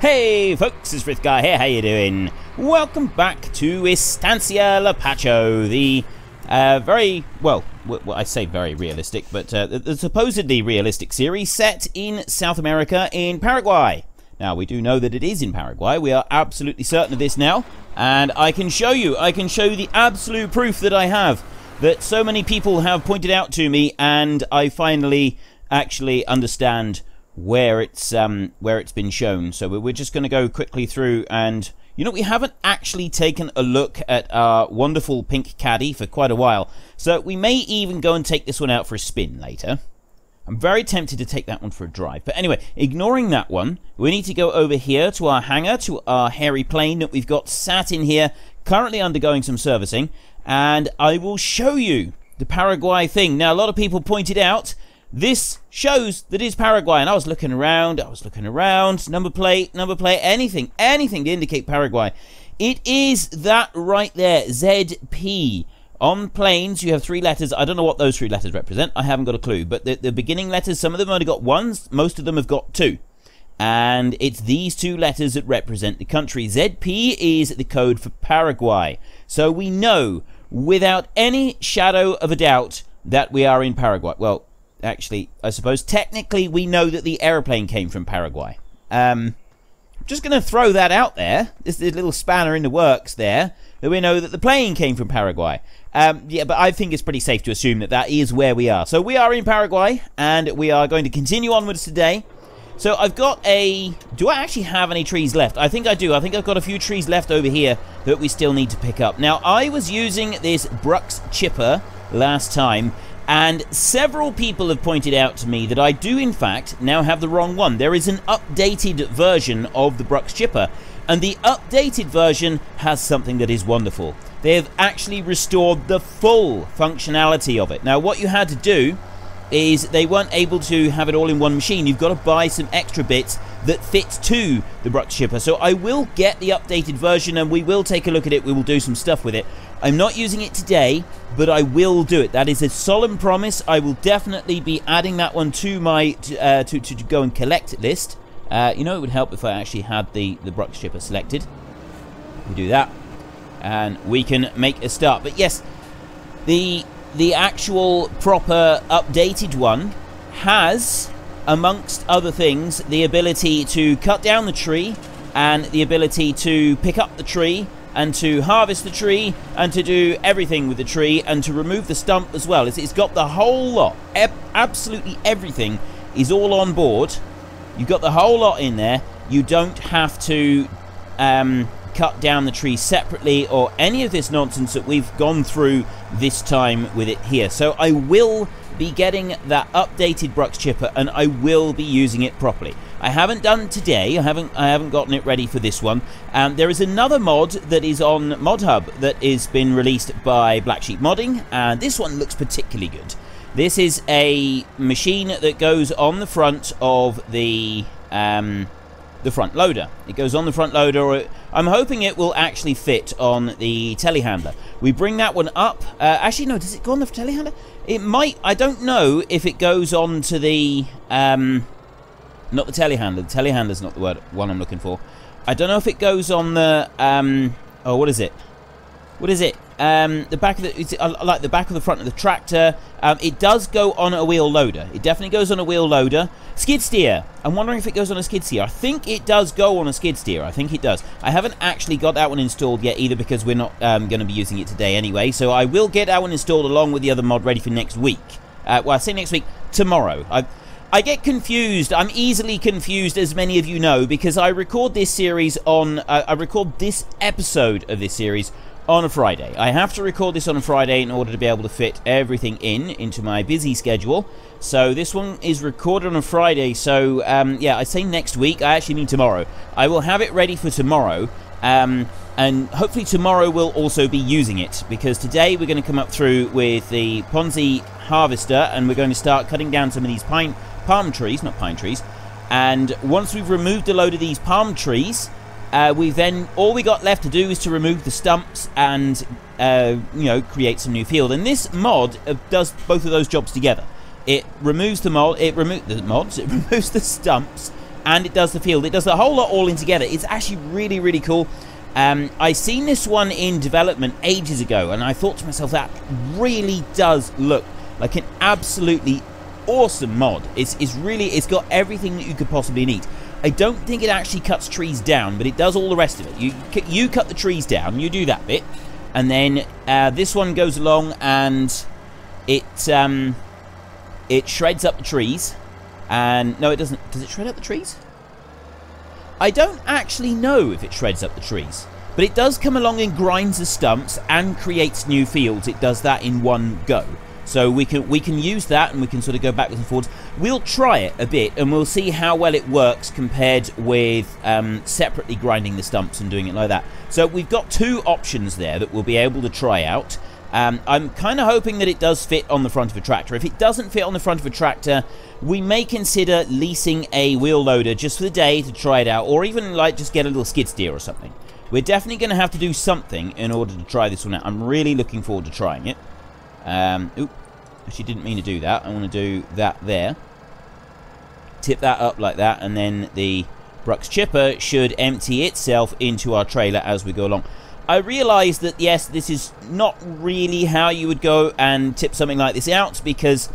Hey folks, it's Frithgar here, how you doing? Welcome back to Estancia Lapacho, the I say very realistic, but the supposedly realistic series set in South America in Paraguay. Now, we do know that it is in Paraguay, we are absolutely certain of this now, and I can show you the absolute proof that I have, that so many people have pointed out to me, and I finally actually understand where it's been shown. So we're just going to go quickly through, and you know, we haven't actually taken a look at our wonderful pink caddy for quite a while, so we may even go and take this one out for a spin later. I'm very tempted to take that one for a drive, but anyway, ignoring that one, we need to go over here to our hangar, to our hairy plane that we've got sat in here, currently undergoing some servicing, and I will show you the Paraguay thing. Now, a lot of people pointed out this shows that it's Paraguay, and I was looking around, number plate, anything to indicate Paraguay. It is that right there, ZP. On planes, you have 3 letters. I don't know what those 3 letters represent. I haven't got a clue. But the beginning letters, some of them only got 1s, most of them have got 2. And it's these 2 letters that represent the country. ZP is the code for Paraguay. So we know, without any shadow of a doubt, that we are in Paraguay. Well, actually, I suppose technically we know that the aeroplane came from Paraguay. Just going to throw that out there. This is a little spanner in the works there, that we know that the plane came from Paraguay. Yeah, but I think it's pretty safe to assume that that is where we are. So we are in Paraguay, and we are going to continue onwards today. So I've got a... Do I actually have any trees left? I think I do. I think I've got a few trees left over here that we still need to pick up. Now, I was using this Brux chipper last time, and several people have pointed out to me that I do, in fact, now have the wrong one. There is an updated version of the Brux chipper, and the updated version has something that is wonderful. They have actually restored the full functionality of it. Now, what you had to do is they weren't able to have it all in one machine. You've got to buy some extra bits that fit to the Brux chipper. So I will get the updated version, and we will take a look at it. We will do some stuff with it. I'm not using it today, but I will do it. That is a solemn promise. I will definitely be adding that one to my to go and collect list. You know, it would help if I actually had the Brux chipper selected. We do that, and we can make a start. But yes, the actual proper updated one has, amongst other things, the ability to cut down the tree, and the ability to pick up the tree, and to harvest the tree, and to do everything with the tree, and to remove the stump as well. It's got the whole lot. Absolutely everything is all on board. You've got the whole lot in there. You don't have to cut down the tree separately or any of this nonsense that we've gone through this time with it here. So I will be getting that updated Brux chipper, and I will be using it properly. I haven't done today. I haven't gotten it ready for this one. There is another mod that is on ModHub that has been released by Black Sheep Modding, and this one looks particularly good. This is a machine that goes on the front of the front loader. It goes on the front loader, or I'm hoping it will actually fit on the telehandler. We bring that one up. Actually, no, does it go on the telehandler? It might. I don't know if it goes on to the... not the telehandler. The telehandler's not the one I'm looking for. I don't know if it goes on the... oh, what is it? What is it? The back of the... It's like the back of the front of the tractor. It does go on a wheel loader. It definitely goes on a wheel loader. Skid steer. I'm wondering if it goes on a skid steer. I think it does go on a skid steer. I think it does. I haven't actually got that one installed yet either, because we're not going to be using it today anyway. So I will get that one installed along with the other mod ready for next week. Well, I say next week, tomorrow. I get confused. I'm easily confused, as many of you know, because I record this series on... I record this episode of this series on a Friday. I have to record this on a Friday in order to be able to fit everything into my busy schedule. So this one is recorded on a Friday. So yeah, I say next week. I actually mean tomorrow. I will have it ready for tomorrow. And hopefully tomorrow we'll also be using it, because today we're going to come up through with the Ponzi harvester, and we're going to start cutting down some of these palm trees, not pine trees. And once we've removed a load of these palm trees, all we got left to do is to remove the stumps and you know, create some new field. And this mod does both of those jobs together. It removes the mods, it removes the stumps, and it does the field. It does the whole lot all in together. It's actually really, really cool. I seen this one in development ages ago, and I thought to myself, that really does look like an absolutely awesome mod. It's got everything that you could possibly need. I don't think it actually cuts trees down, but it does all the rest of it. You cut the trees down, you do that bit, and then this one goes along and it shreds up the trees. And no, it doesn't. Does it shred up the trees? I don't actually know if it shreds up the trees, but it does come along and grinds the stumps and creates new fields. It does that in one go. So we can use that, and we can sort of go backwards and forwards. We'll try it a bit, and we'll see how well it works compared with separately grinding the stumps and doing it like that. So we've got two options there that we'll be able to try out. I'm kind of hoping that it does fit on the front of a tractor. If it doesn't fit on the front of a tractor, we may consider leasing a wheel loader just for the day to try it out, or even like just get a little skid steer or something. We're definitely going to have to do something in order to try this one out. I'm really looking forward to trying it. Oop, actually didn't mean to do that. I want to do that there. Tip that up like that, and then the Brux chipper should empty itself into our trailer as we go along. I realise that, yes, this is not really how you would go and tip something like this out, because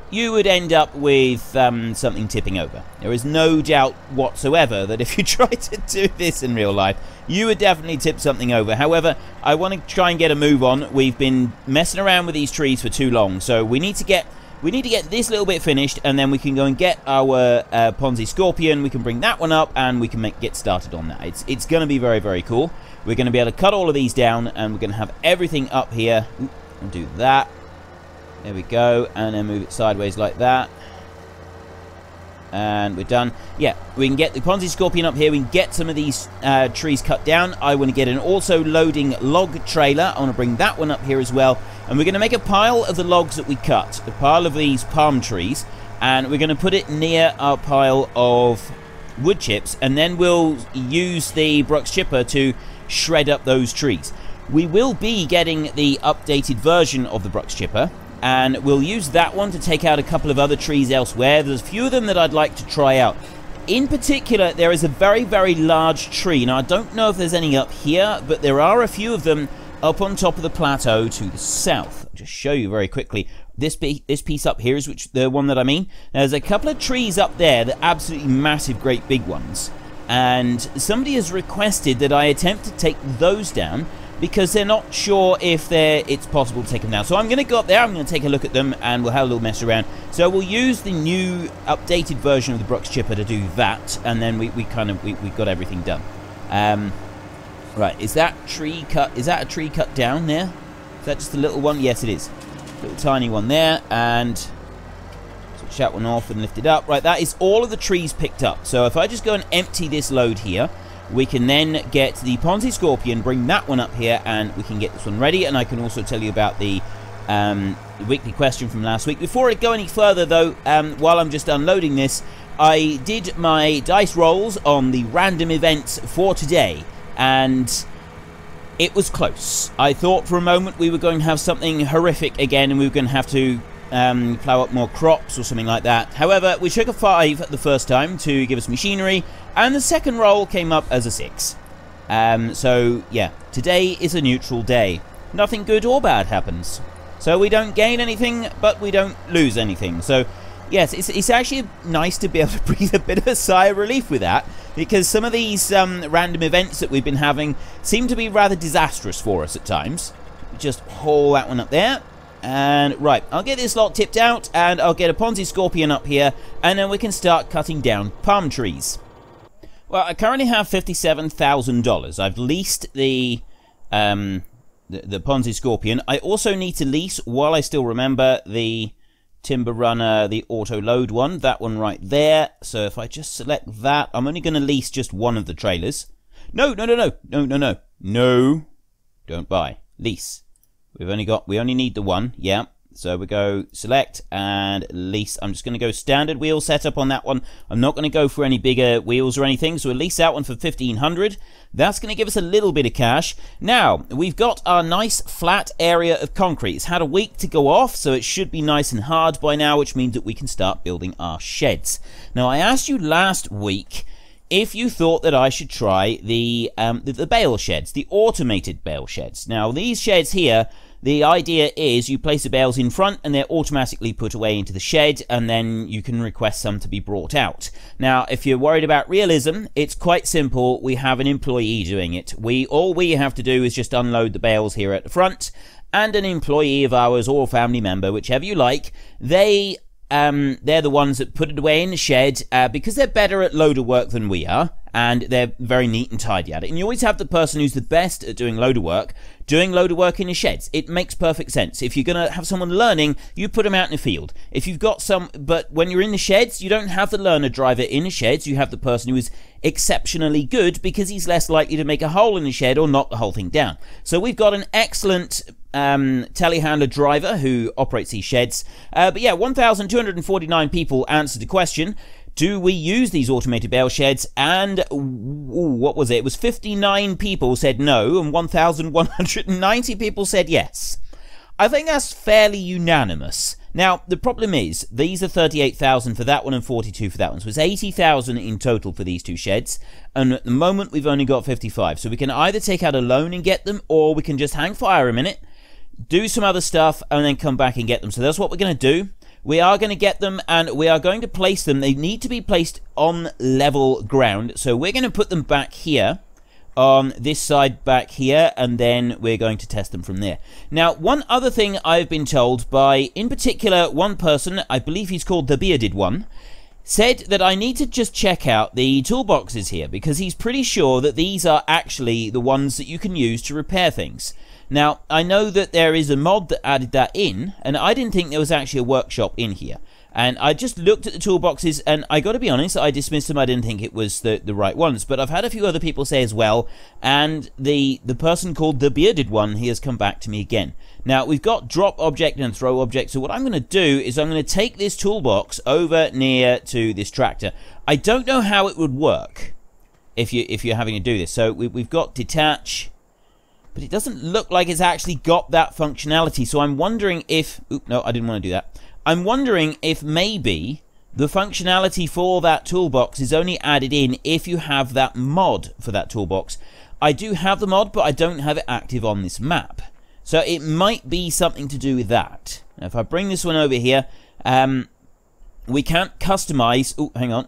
you would end up with something tipping over. There is no doubt whatsoever that if you try to do this in real life, you would definitely tip something over. However, I want to try and get a move on. We've been messing around with these trees for too long, so we need to get this little bit finished, and then we can go and get our Ponzi Scorpion. We can bring that one up, and we can get started on that. It's going to be very, very cool. We're going to be able to cut all of these down, and we're going to have everything up here. Oop, and do that. There we go, and then move it sideways like that. And we're done. Yeah, we can get the Ponzi Scorpion up here. We can get some of these trees cut down. I want to get an also loading log trailer. I want to bring that one up here as well. And we're going to make a pile of the logs that we cut, a pile of these palm trees, and we're going to put it near our pile of wood chips, and then we'll use the Brux chipper to shred up those trees. We will be getting the updated version of the Brux chipper, and we'll use that one to take out a couple of other trees elsewhere. There's a few of them that I'd like to try out. In particular, there is a very, very large tree. Now, I don't know if there's any up here, but there are a few of them up on top of the plateau to the south. I'll just show you very quickly. This piece up here is the one that I mean. There's a couple of trees up there that are absolutely massive, great big ones. And somebody has requested that I attempt to take those down, because they're not sure if it's possible to take them down. So I'm going to go up there, I'm going to take a look at them, and we'll have a little mess around. So we'll use the new updated version of the Brux chipper to do that, and then we got everything done. Right, is that tree cut? Is that a tree cut down there? Is that just a little one? Yes, it is. Little tiny one there, and switch that one off and lift it up. Right, that is all of the trees picked up. So if I just go and empty this load here, we can then get the Ponzi Scorpion, bring that one up here, and we can get this one ready. And I can also tell you about the weekly question from last week. Before I go any further, though, while I'm just unloading this, I did my dice rolls on the random events for today, and it was close. I thought for a moment we were going to have something horrific again, and we were going to have to plough up more crops or something like that. However, we took a 5 the first time to give us machinery, and the second roll came up as a 6. So, yeah, today is a neutral day. Nothing good or bad happens. So we don't gain anything, but we don't lose anything. So, yes, it's actually nice to be able to breathe a bit of a sigh of relief with that, because some of these random events that we've been having seem to be rather disastrous for us at times. Just haul that one up there. And, right, I'll get this lot tipped out, and I'll get a Ponzi Scorpion up here, and then we can start cutting down palm trees. Well, I currently have $57,000. I've leased the Ponzi Scorpion. I also need to lease, while I still remember, the Timber Runner, the auto load one, that one right there. So if I just select that, I'm only going to lease just one of the trailers. No, don't buy. Lease. We only need the one, yeah. So we go select and lease. I'm just going to go standard wheel setup on that one. I'm not going to go for any bigger wheels or anything. So we'll lease that one for 1,500. That's going to give us a little bit of cash. Now, we've got our nice flat area of concrete. It's had a week to go off, so it should be nice and hard by now, which means that we can start building our sheds. Now, I asked you last week if you thought that I should try the bale sheds, the automated bale sheds. Now, these sheds here, the idea is you place the bales in front and they're automatically put away into the shed, and then you can request some to be brought out. Now, if you're worried about realism, it's quite simple. We have an employee doing it. All we have to do is just unload the bales here at the front, and an employee of ours or family member, whichever you like, they're the ones that put it away in the shed because they're better at loader work than we are, and they're very neat and tidy at it. And you always have the person who's the best at doing loader work in your sheds. It makes perfect sense. If you're going to have someone learning, you put them out in the field. If you've got but when you're in the sheds, you don't have the learner driver in the sheds. You have the person who is exceptionally good because he's less likely to make a hole in the shed or knock the whole thing down. So we've got an excellent telehandler driver who operates these sheds. But yeah, 1,249 people answered the question. Do we use these automated bale sheds? And what was it? It was 59 people said no, and 1,190 people said yes. I think that's fairly unanimous. Now, the problem is, these are 38,000 for that one and 42 for that one. So it's 80,000 in total for these two sheds. And at the moment, we've only got 55. So we can either take out a loan and get them, or we can just hang fire a minute, do some other stuff, and then come back and get them. So that's what we're going to do. We are going to get them, and we are going to place them. They need to be placed on level ground. So we're going to put them back here, on this side back here, and then we're going to test them from there. Now, one other thing I've been told by, in particular, one person, I believe he's called the Bearded One, said that I need to just check out the toolboxes here, because he's pretty sure that these are actually the ones that you can use to repair things. Now, I know that there is a mod that added that in, and I didn't think there was actually a workshop in here. And I just looked at the toolboxes, and I got to be honest, I dismissed them. I didn't think it was the right ones. But I've had a few other people say as well, and the person called the Bearded One, he has come back to me again. Now, we've got drop object and throw object, so what I'm going to do is I'm going to take this toolbox over near to this tractor. I don't know how it would work if you're having to do this. So we've got detach, but it doesn't look like it's actually got that functionality. So I'm wondering if... Oop, no, I didn't want to do that. I'm wondering if maybe the functionality for that toolbox is only added in if you have that mod for that toolbox. I do have the mod, but I don't have it active on this map. So it might be something to do with that. Now, if I bring this one over here, we can't customize... Oh, hang on.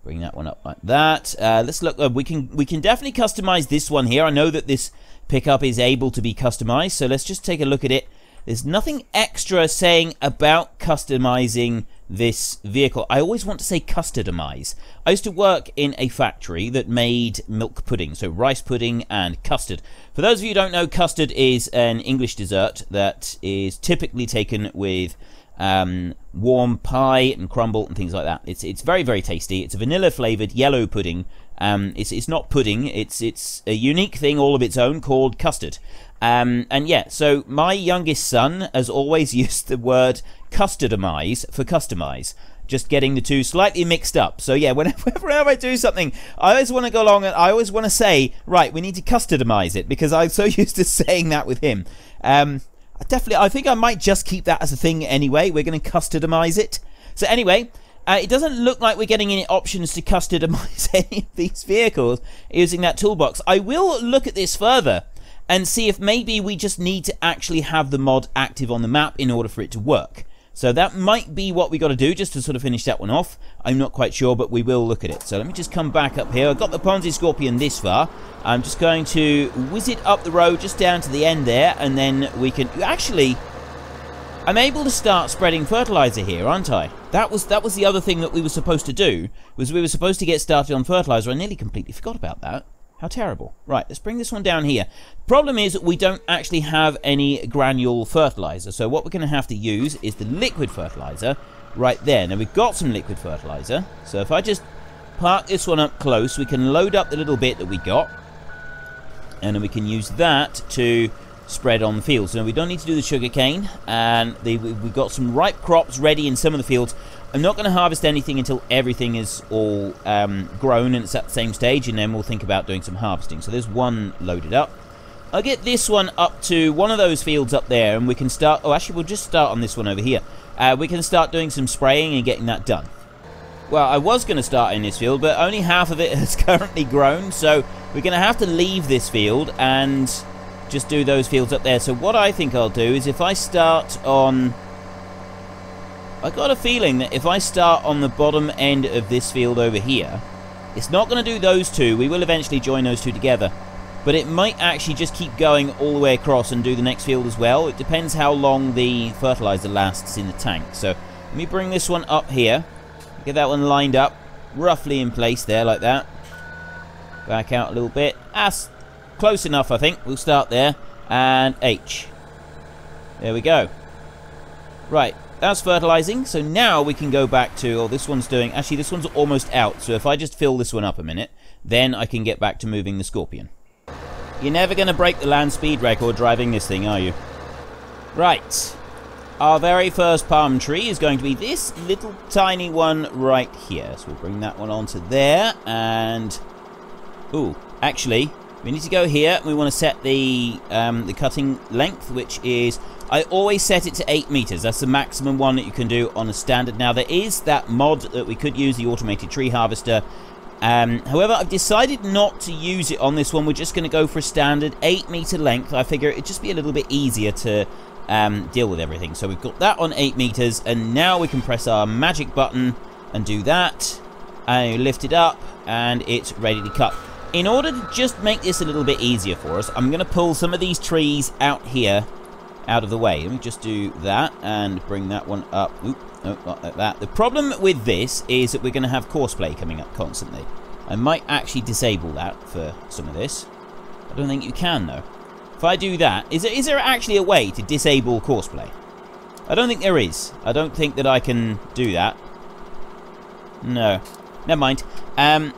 Bring that one up like that. Let's look. We can definitely customize this one here. I know that this pickup is able to be customized, so let's just take a look at it. There's nothing extra saying about customizing this vehicle. I always want to say customize. I used to work in a factory that made milk pudding, so rice pudding and custard. For those of you who don't know, custard is an English dessert that is typically taken with warm pie and crumble and things like that. It's very, very tasty. It's a vanilla flavored yellow pudding. It's not pudding. It's a unique thing all of its own called custard. And yeah, so my youngest son has always used the word customize for customize, just getting the two slightly mixed up. So yeah, whenever I do something, I always want to go along and I always want to say, right, we need to customize it, because I'm so used to saying that with him. I think I might just keep that as a thing anyway. We're going to customize it. So anyway, it doesn't look like we're getting any options to customize any of these vehicles using that toolbox. I will look at this further and see if maybe we just need to actually have the mod active on the map in order for it to work. So that might be what we got to do just to sort of finish that one off. I'm not quite sure, but we will look at it. So let me just come back up here. I've got the Ponzi Scorpion this far. I'm just going to whiz it up the road just down to the end there, and then we can... Actually, I'm able to start spreading fertilizer here, aren't I? That was the other thing that we were supposed to do, was we were supposed to get started on fertilizer. I nearly completely forgot about that. How terrible. Right, let's bring this one down here. Problem is that we don't actually have any granule fertilizer, so what we're going to have to use is the liquid fertilizer right there. Now, we've got some liquid fertilizer, so if I just park this one up close, we can load up the little bit that we got, and then we can use that to spread on the field. So we don't need to do the sugarcane, and we've got some ripe crops ready in some of the fields. I'm not going to harvest anything until everything is all grown and it's at the same stage, and then we'll think about doing some harvesting. So there's one loaded up. I'll get this one up to one of those fields up there, and we can start... Oh, actually, we'll just start on this one over here. We can start doing some spraying and getting that done. Well, I was going to start in this field, but only half of it has currently grown, so we're going to have to leave this field and just do those fields up there. So what I think I'll do is if I start on... I got a feeling that if I start on the bottom end of this field over here, it's not going to do those two. We will eventually join those two together. But it might actually just keep going all the way across and do the next field as well. It depends how long the fertilizer lasts in the tank. So let me bring this one up here. Get that one lined up roughly in place there like that. Back out a little bit. That's close enough, I think. We'll start there. And H. There we go. Right. That's fertilizing, so now we can go back to... Oh, this one's doing... Actually, this one's almost out, so if I just fill this one up a minute, then I can get back to moving the Scorpion. You're never going to break the land speed record driving this thing, are you? Right. Our very first palm tree is going to be this little tiny one right here. So we'll bring that one onto there, and... Ooh, actually, we need to go here. We want to set the cutting length, which is... I always set it to 8 meters. That's the maximum one that you can do on a standard. Now, there is that mod that we could use, the automated tree harvester. However, I've decided not to use it on this one. We're just going to go for a standard 8 meter length. I figure it'd just be a little bit easier to deal with everything. So we've got that on 8 meters, and now we can press our magic button and do that. And lift it up, and it's ready to cut. In order to just make this a little bit easier for us, I'm going to pull some of these trees out here, out of the way. Let me just do that and bring that one up. Oop, no, not like that. The problem with this is that we're going to have courseplay coming up constantly. I might actually disable that for some of this. I don't think you can, though. If I do that, is there actually a way to disable courseplay? I don't think there is. I don't think that I can do that. No. Never mind. I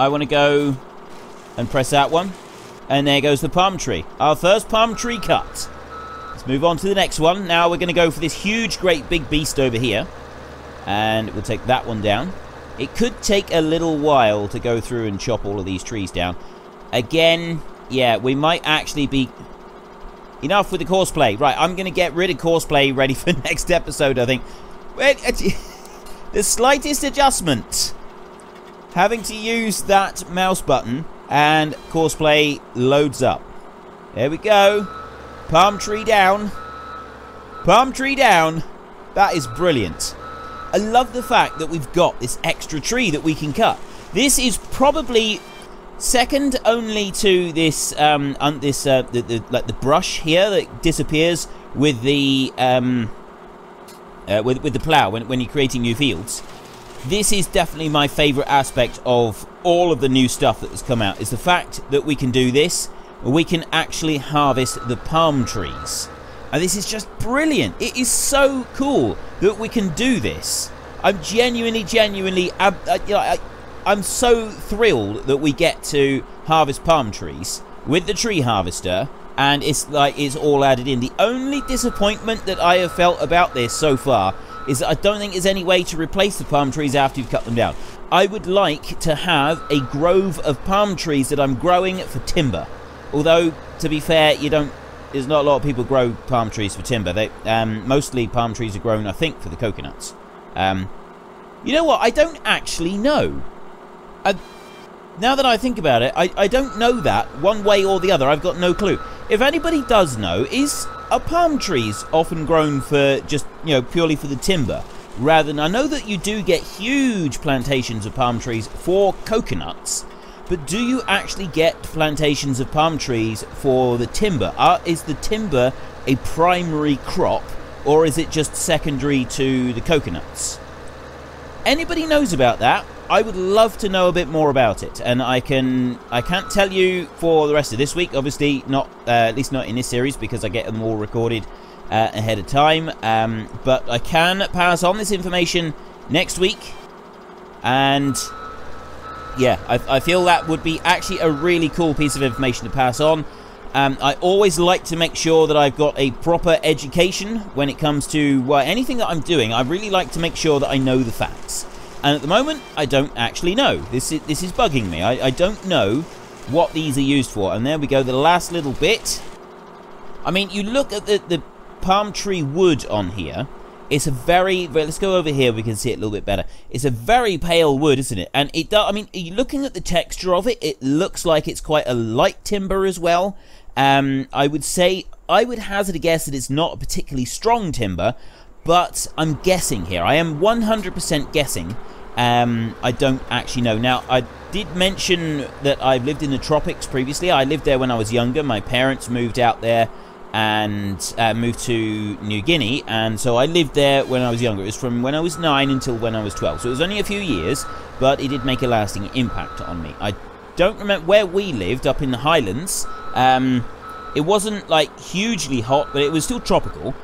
want to go and press that one. And there goes the palm tree. Our first palm tree cut. Let's move on to the next one. Now we're going to go for this huge, great big beast over here. And we'll take that one down. It could take a little while to go through and chop all of these trees down. Again, yeah, we might actually be... Enough with the courseplay. Right, I'm going to get rid of courseplay ready for next episode, I think. The slightest adjustment. Having to use that mouse button and courseplay loads up. There we go. Palm tree down. Palm tree down. That is brilliant. I love the fact that we've got this extra tree that we can cut. This is probably second only to this like the brush here that disappears with the with the plow when you're creating new fields. This is definitely my favorite aspect of all of the new stuff that has come out, is the fact that we can do this. We can actually harvest the palm trees. And this is just brilliant. It is so cool that we can do this. I'm genuinely, I'm so thrilled that we get to harvest palm trees with the tree harvester, and it's like it's all added in. The only disappointment that I have felt about this so far is that I don't think there's any way to replace the palm trees after you've cut them down. I would like to have a grove of palm trees that I'm growing for timber. Although, to be fair, there's not a lot of people grow palm trees for timber. Mostly palm trees are grown, I think, for the coconuts. You know what? I don't actually know. Now that I think about it, I don't know that one way or the other. I've got no clue. If anybody does know, are palm trees often grown for just, purely for the timber? Rather than, I know that you do get huge plantations of palm trees for coconuts. But do you actually get plantations of palm trees for the timber? Is the timber a primary crop, or is it just secondary to the coconuts? Anybody knows about that? I would love to know a bit more about it, and I can't tell you for the rest of this week. Obviously, not at least not in this series, because I get them all recorded ahead of time. But I can pass on this information next week, and yeah, I feel that would be actually a really cool piece of information to pass on. I always like to make sure that I've got a proper education when it comes to anything that I'm doing. I really like to make sure that I know the facts. And at the moment, I don't actually know. This is bugging me. I don't know what these are used for. And there we go, the last little bit. I mean, you look at the palm tree wood on here. It's a let's go over here, we can see it a little bit better. It's a very pale wood, isn't it? And it does, I mean, looking at the texture of it, it looks like it's quite a light timber as well. I would hazard a guess that it's not a particularly strong timber, but I'm guessing here. I am 100% guessing. I don't actually know. Now, I did mention that I've lived in the tropics previously. I lived there when I was younger. My parents moved out there and moved to New Guinea, and so I lived there when I was younger. It was from when I was 9 until when I was 12, so it was only a few years, but it did make a lasting impact on me. I don't remember where we lived, up in the highlands. It wasn't like hugely hot, but it was still tropical.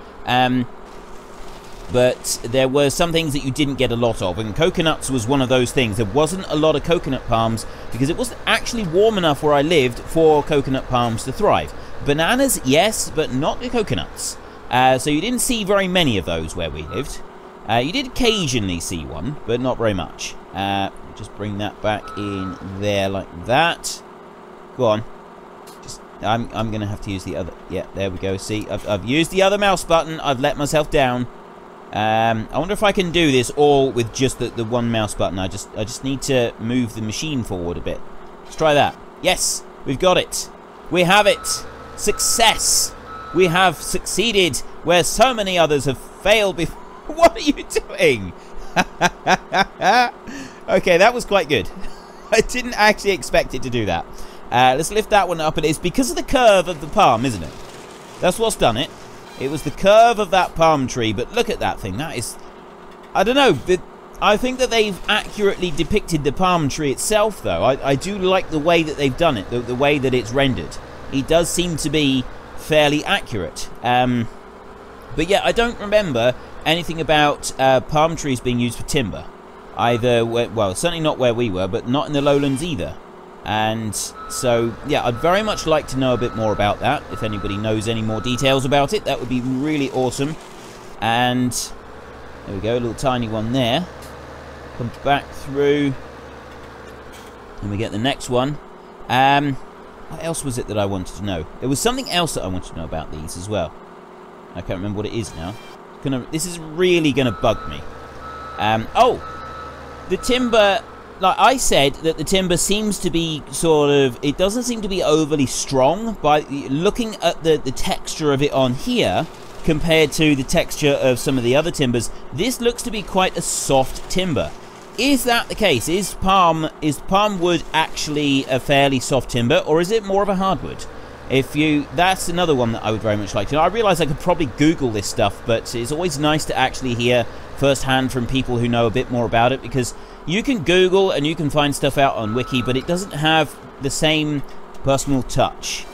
But there were some things that you didn't get a lot of, and coconuts was one of those things. There wasn't a lot of coconut palms because it wasn't actually warm enough where I lived for coconut palms to thrive. Bananas, yes, but not the coconuts. So you didn't see very many of those where we lived. You did occasionally see one, but not very much. Just bring that back in there like that. Go on. I'm going to have to use the other... Yeah, there we go. See, I've used the other mouse button. I've let myself down. I wonder if I can do this all with just the one mouse button. I just need to move the machine forward a bit. Let's try that. Yes, we've got it. We have it. Success. We have succeeded where so many others have failed before. What are you doing? Okay, that was quite good. I didn't actually expect it to do that. Let's lift that one up. And it's because of the curve of the palm, isn't it? That's what's done it. It was the curve of that palm tree. But look at that thing. That is... I don't know. I think that they've accurately depicted the palm tree itself, though. I do like the way that they've done it. The way that it's rendered. It does seem to be fairly accurate. But yeah, I don't remember anything about palm trees being used for timber. Either, well, certainly not where we were, but not in the lowlands either. And so, yeah, I'd very much like to know a bit more about that. If anybody knows any more details about it, that would be really awesome. And there we go, a little tiny one there. Come back through. And we get the next one. What else was it that I wanted to know? There was something else that I wanted to know about these as well. I can't remember what it is now. This is really going to bug me. Oh! The timber... Like I said, that the timber seems to be sort of... It doesn't seem to be overly strong. By looking at the texture of it on here, compared to the texture of some of the other timbers, this looks to be quite a soft timber. Is that the case? Is palm wood actually a fairly soft timber, or is it more of a hardwood? That's another one that I would very much like to know. I realise I could probably Google this stuff, but it's always nice to actually hear firsthand from people who know a bit more about it, because you can Google and you can find stuff out on Wiki, but it doesn't have the same personal touch,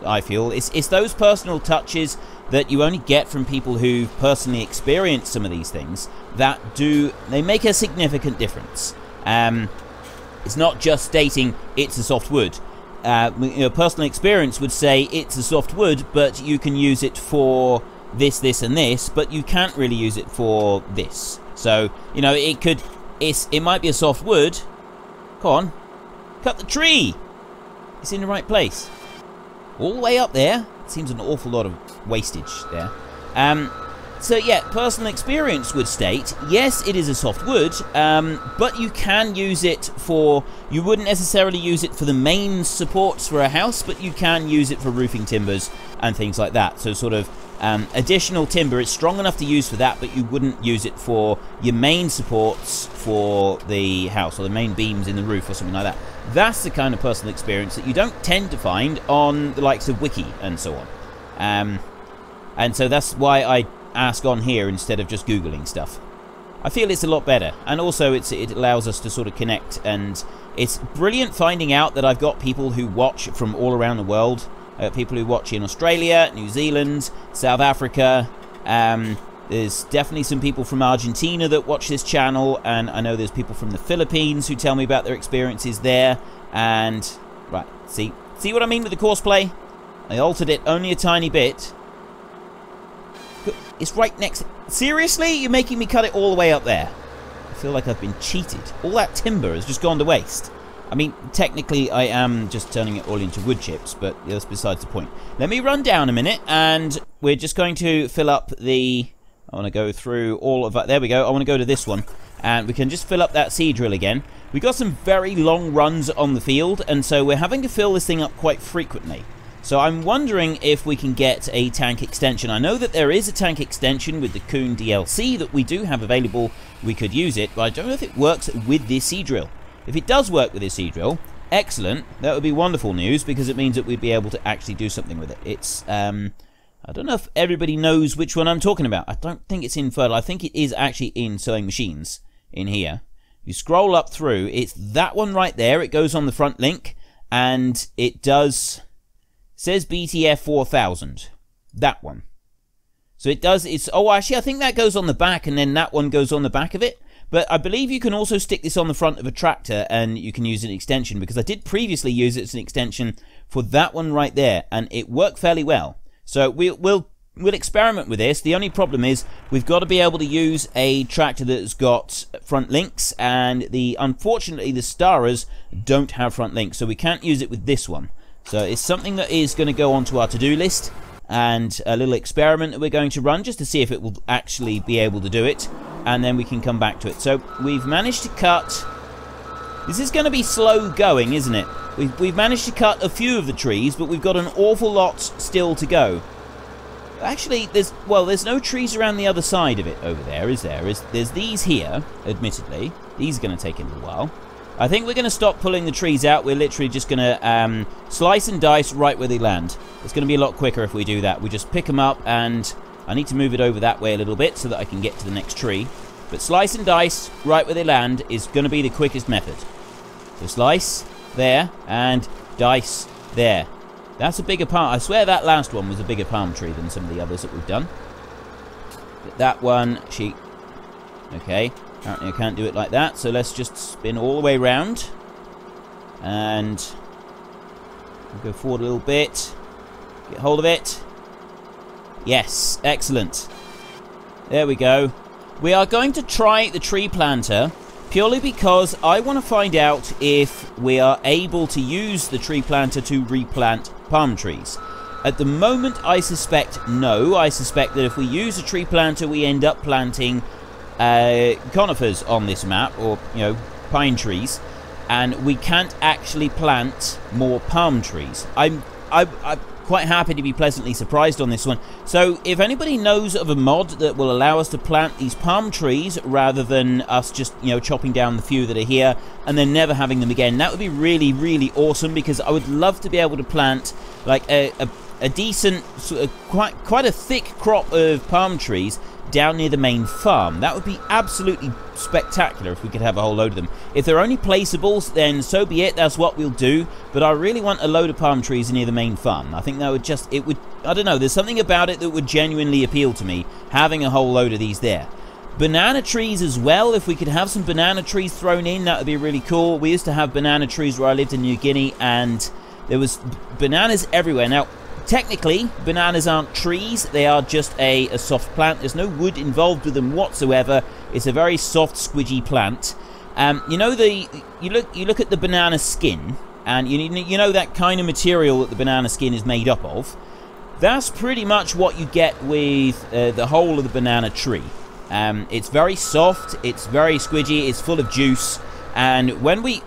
I feel. It's those personal touches that you only get from people who've personally experienced some of these things they make a significant difference. It's not just stating it's a soft wood. Personal experience would say it's a soft wood, but you can use it for this, this, and this, but you can't really use it for this. So, it might be a soft wood. Come on. Cut the tree. It's in the right place. All the way up there. Seems an awful lot of wastage there. So yeah, personal experience would state, yes, it is a soft wood, but you can use it for... You wouldn't necessarily use it for the main supports for a house, but you can use it for roofing timbers and things like that. So sort of additional timber. It's strong enough to use for that, but you wouldn't use it for your main supports for the house or the main beams in the roof or something like that. That's the kind of personal experience that you don't tend to find on the likes of Wiki and so on. And so that's why I ask on here instead of just Googling stuff. I feel it's a lot better, and also it allows us to sort of connect, and it's brilliant finding out that I've got people who watch from all around the world. People who watch in Australia, New Zealand, South Africa. There's definitely some people from Argentina that watch this channel, and I know there's people from the Philippines who tell me about their experiences there. And right, see what I mean with the courseplay? I altered it only a tiny bit. It's right next... Seriously? You're making me cut it all the way up there? I feel like I've been cheated. All that timber has just gone to waste. I mean, technically, I am just turning it all into wood chips, but that's besides the point. Let me run down a minute, and we're just going to fill up the... I want to go through all of that. There we go. I want to go to this one, and we can just fill up that seed drill again. We've got some very long runs on the field, and so we're having to fill this thing up quite frequently. So I'm wondering if we can get a tank extension. I know that there is a tank extension with the Coon DLC that we do have available. We could use it, but I don't know if it works with this seed drill. If it does work with this seed drill, excellent. That would be wonderful news, because it means that we'd be able to actually do something with it. It's, I don't know if everybody knows which one I'm talking about. I don't think it's in Fertile. I think it is actually in Sewing Machines in here. You scroll up through, it's that one right there. It goes on the front link, and it does... says BTF 4000. That one. So it does, it's, oh, actually, I think that goes on the back, and then that one goes on the back of it. But I believe you can also stick this on the front of a tractor, and you can use an extension, because I did previously use it as an extension for that one right there, and it worked fairly well. So we'll experiment with this. The only problem is we've got to be able to use a tractor that's got front links, and unfortunately the Starers don't have front links, so we can't use it with this one. So it's something that is going to go onto our to-do list, and a little experiment that we're going to run just to see if it will actually be able to do it, and then we can come back to it. So we've managed to cut... This is going to be slow going, isn't it? We've managed to cut a few of the trees, but we've got an awful lot still to go. Actually, there's no trees around the other side of it over there, is there? There's these here, admittedly. These are going to take a little while. I think we're going to stop pulling the trees out. We're literally just going to slice and dice right where they land. It's going to be a lot quicker if we do that. We just pick them up, and I need to move it over that way a little bit so that I can get to the next tree. But slice and dice right where they land is going to be the quickest method. So slice there and dice there. That's a bigger palm. I swear that last one was a bigger palm tree than some of the others that we've done. But that one, okay. Apparently I can't do it like that, so let's just spin all the way around. And we'll go forward a little bit. Get hold of it. Yes, excellent. There we go. We are going to try the tree planter purely because I want to find out if we are able to use the tree planter to replant palm trees. At the moment, I suspect no. I suspect that if we use a tree planter, we end up planting conifers on this map, or, you know, pine trees, and we can't actually plant more palm trees. I'm quite happy to be pleasantly surprised on this one. So if anybody knows of a mod that will allow us to plant these palm trees rather than us just, you know, chopping down the few that are here and then never having them again, that would be really, really awesome, because I would love to be able to plant like a decent, quite a thick crop of palm trees down near the main farm. That would be absolutely spectacular if we could have a whole load of them. If they're only placeables, then so be it, that's what we'll do, but I really want a load of palm trees near the main farm. I think that would just, it would, I don't know, there's something about it that would genuinely appeal to me, having a whole load of these there. Banana trees as well, if we could have some banana trees thrown in, that would be really cool. We used to have banana trees where I lived in New Guinea, and there was bananas everywhere. Now, technically, bananas aren't trees, they are just a soft plant. There's no wood involved with them whatsoever. It's a very soft, squidgy plant. You know, you look at the banana skin, and you know that kind of material that the banana skin is made up of. That's pretty much what you get with the whole of the banana tree. It's very soft, it's very squidgy, it's full of juice. And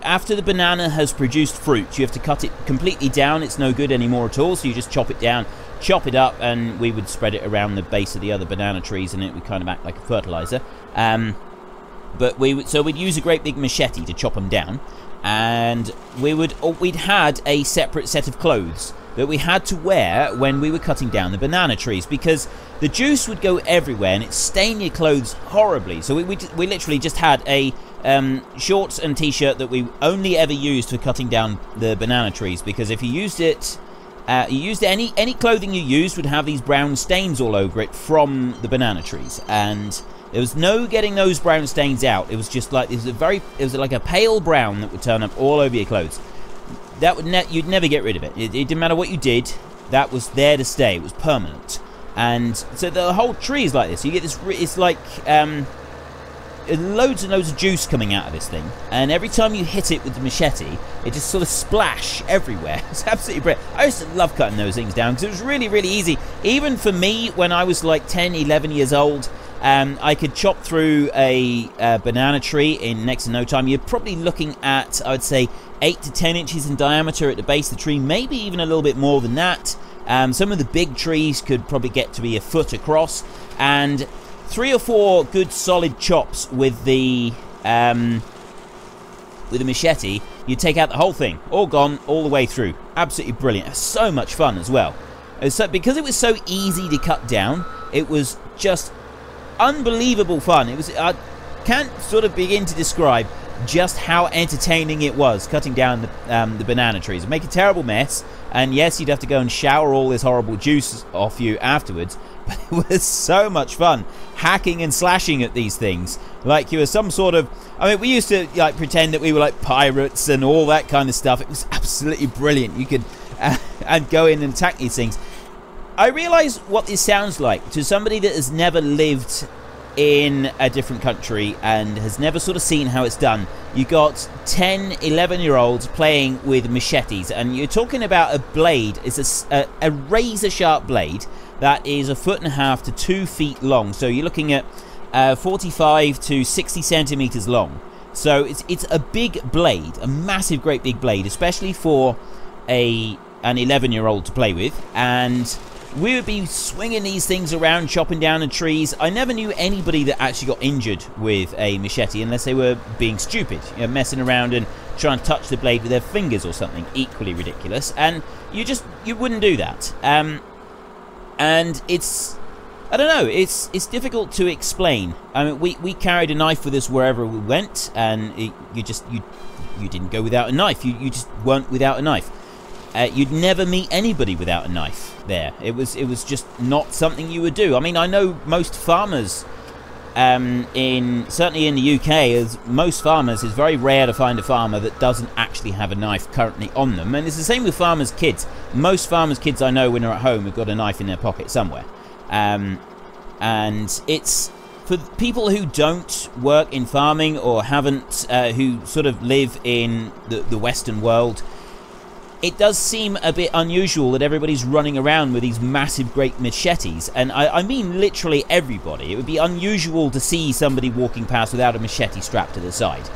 after the banana has produced fruit, you have to cut it completely down. It's no good anymore at all, so you just chop it down, chop it up, and we would spread it around the base of the other banana trees, and it would kind of act like a fertilizer. But we'd use a great big machete to chop them down, and we'd had a separate set of clothes that we had to wear when we were cutting down the banana trees, because the juice would go everywhere and it'd stain your clothes horribly. So we literally just had a shorts and t-shirt that we only ever used for cutting down the banana trees, because if you used it, any clothing you used would have these brown stains all over it from the banana trees, and there was no getting those brown stains out. It was just like, it was like a pale brown that would turn up all over your clothes. That would you'd never get rid of it. It didn't matter what you did. that was there to stay. It was permanent. And so the whole tree is like this. You get this, it's like loads and loads of juice coming out of this thing, and every time you hit it with the machete, it just sort of splash everywhere. It's absolutely brilliant. I used to love cutting those things down because it was really, really easy. Even for me, when I was like 10, 11 years old, I could chop through a banana tree in next to no time. You're probably looking at, I would say, 8 to 10 inches in diameter at the base of the tree, maybe even a little bit more than that. Some of the big trees could probably get to be a foot across, and 3 or 4 good solid chops with the machete, you take out the whole thing, all gone, all the way through. Absolutely brilliant. So much fun as well. So, because it was so easy to cut down, it was just unbelievable fun. It was, I can't sort of begin to describe just how entertaining it was cutting down the banana trees. It'd make a terrible mess, and yes, you'd have to go and shower all this horrible juice off you afterwards, but it was so much fun hacking and slashing at these things like you were some sort of, I mean, we used to like pretend that we were like pirates and all that kind of stuff. It was absolutely brilliant. You could and go in and attack these things. I realize what this sounds like to somebody that has never lived in a different country and has never sort of seen how it's done. You got 10, 11-year-olds playing with machetes, and you're talking about a blade. It's a razor sharp blade that is 1.5 to 2 feet long. So you're looking at 45 to 60 centimeters long. So it's a big blade, a massive, great big blade, especially for an 11-year-old to play with. And we would be swinging these things around, chopping down the trees. I never knew anybody that actually got injured with a machete unless they were being stupid, you know, messing around and trying to touch the blade with their fingers or something equally ridiculous. And you wouldn't do that. And it's, I don't know, it's difficult to explain. I mean, we carried a knife with us wherever we went, and you didn't go without a knife. You just weren't without a knife. You'd never meet anybody without a knife there. It was just not something you would do. I mean, I know most farmers, certainly in the UK, as most farmers, it's very rare to find a farmer that doesn't actually have a knife currently on them. And it's the same with farmers' kids. Most farmers' kids I know when they're at home have got a knife in their pocket somewhere. And it's for people who don't work in farming or haven't, who sort of live in the Western world. It does seem a bit unusual that everybody's running around with these massive, great machetes. And I mean literally everybody. It would be unusual to see somebody walking past without a machete strapped to their side.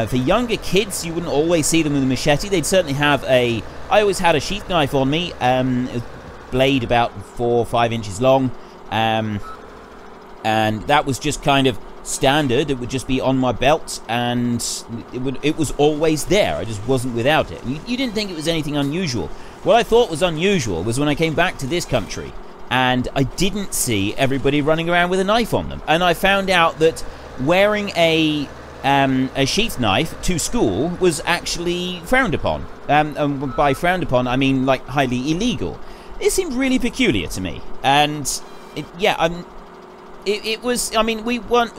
For younger kids, you wouldn't always see them with a machete. They'd certainly have I always had a sheath knife on me, a blade about 4 or 5 inches long. And that was just kind of standard. It would just be on my belt, and it was always there. I just wasn't without it. You didn't think it was anything unusual. What I thought was unusual was when I came back to this country and I didn't see everybody running around with a knife on them, and I found out that wearing a sheath knife to school was actually frowned upon. And by frowned upon, I mean like highly illegal. It seemed really peculiar to me, and it was, I mean, we weren't,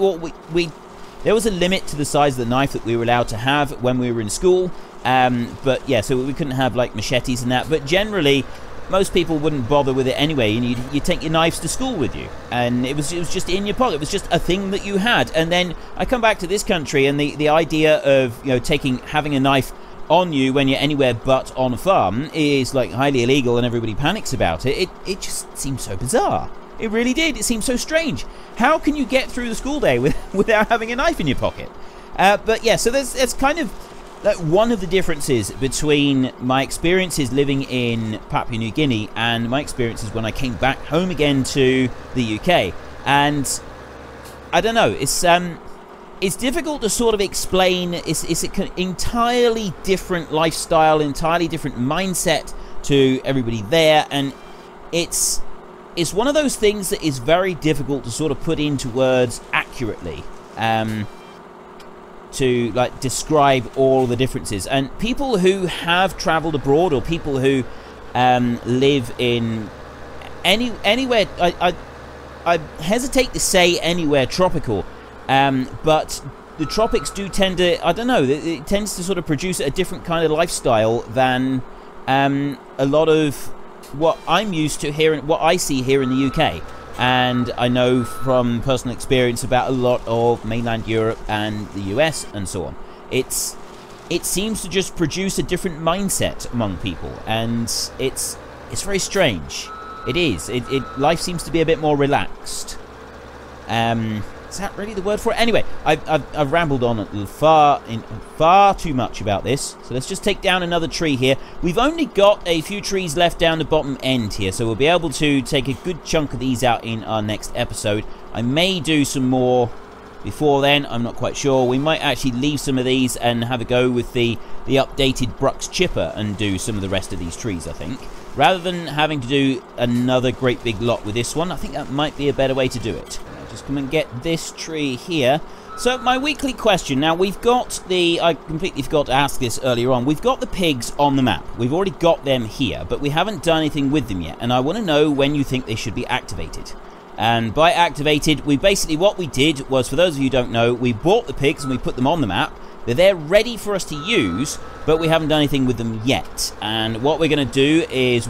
there was a limit to the size of the knife that we were allowed to have when we were in school, but yeah, so we couldn't have like machetes and that, but generally, most people wouldn't bother with it anyway, and you'd take your knives to school with you, and it was just in your pocket. It was just a thing that you had. And then I come back to this country, and the idea of, you know, having a knife on you when you're anywhere but on a farm is like highly illegal, and everybody panics about it. It just seems so bizarre. It really did. It seemed so strange. How can you get through the school day without having a knife in your pocket? But yeah, so there's kind of one of the differences between my experiences living in Papua New Guinea and my experiences when I came back home again to the UK. And I don't know, it's difficult to sort of explain. It's an entirely different lifestyle, entirely different mindset to everybody there, and it's one of those things that is very difficult to sort of put into words accurately, to like describe all the differences. And people who have traveled abroad, or people who live in anywhere, I hesitate to say anywhere tropical, but the tropics do tend to, I don't know, it tends to sort of produce a different kind of lifestyle than a lot of what I'm used to here and what I see here in the UK. And I know from personal experience about a lot of mainland Europe and the US and so on. It seems to just produce a different mindset among people, and it's very strange. It is. Life seems to be a bit more relaxed. Is that really the word for it? Anyway, I've rambled on far too much about this. So let's just take down another tree here. We've only got a few trees left down the bottom end here, so we'll be able to take a good chunk of these out in our next episode. I may do some more before then. I'm not quite sure. We might actually leave some of these and have a go with the updated Brux chipper and do some of the rest of these trees, I think. Rather than having to do another great big lot with this one, I think that might be a better way to do it. Just come and get this tree here. So my weekly question, now we've got I completely forgot to ask this earlier on, we've got the pigs on the map. We've already got them here, but we haven't done anything with them yet, and I want to know when you think they should be activated. And by activated, what we did was, for those of you who don't know, we bought the pigs and we put them on the map. They're there ready for us to use, but we haven't done anything with them yet. And what we're going to do is,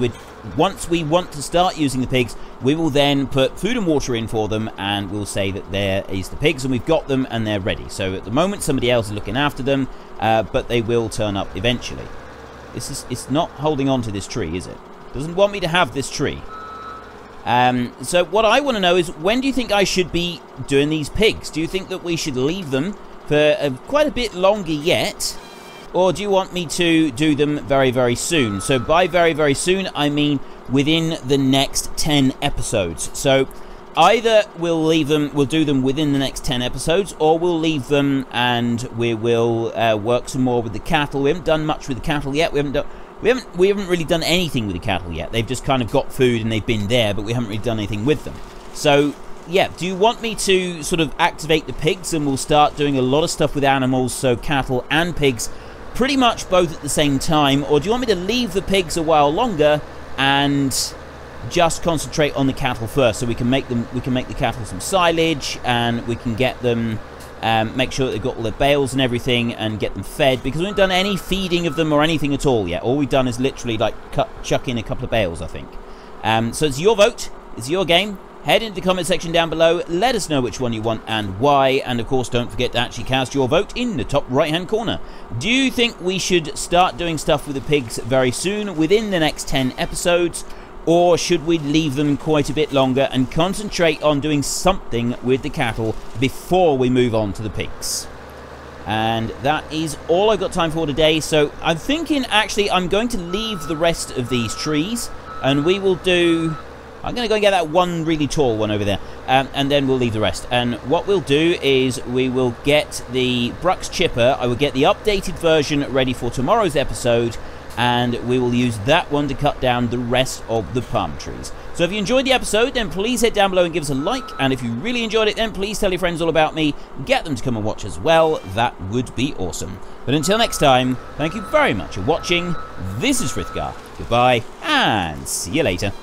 once we want to start using the pigs, we will then put food and water in for them, and we'll say that there is the pigs and we've got them and they're ready. So at the moment somebody else is looking after them, but they will turn up eventually. It's not holding on to this tree, is it? Doesn't want me to have this tree. So what I want to know is, when do you think I should be doing these pigs? Do you think that we should leave them for quite a bit longer yet? Or do you want me to do them very, very soon? So by very, very soon, I mean within the next 10 episodes. So either we'll do them within the next 10 episodes, or we'll leave them and we will work some more with the cattle. We haven't done much with the cattle yet. We haven't really done anything with the cattle yet. They've just kind of got food and they've been there, but we haven't really done anything with them. So yeah, do you want me to sort of activate the pigs and we'll start doing a lot of stuff with animals, so cattle and pigs, pretty much both at the same time? Or do you want me to leave the pigs a while longer and just concentrate on the cattle first, so we can make the cattle some silage, and we can get them, make sure that they've got all their bales and everything, and get them fed, because we haven't done any feeding of them or anything at all yet. All we've done is literally like chuck in a couple of bales, I think. So it's your vote, it's your game. Head into the comment section down below, let us know which one you want and why, and of course don't forget to actually cast your vote in the top right hand corner. Do you think we should start doing stuff with the pigs very soon, within the next 10 episodes, or should we leave them quite a bit longer and concentrate on doing something with the cattle before we move on to the pigs? And that is all I've got time for today, so I'm thinking actually I'm going to leave the rest of these trees, and we will do... I'm going to go and get that one really tall one over there, and then we'll leave the rest. And what we'll do is we will get the Brux chipper. I will get the updated version ready for tomorrow's episode, and we will use that one to cut down the rest of the palm trees. So if you enjoyed the episode, then please head down below and give us a like. And if you really enjoyed it, then please tell your friends all about me. Get them to come and watch as well. That would be awesome. But until next time, thank you very much for watching. This is Frithgar. Goodbye, and see you later.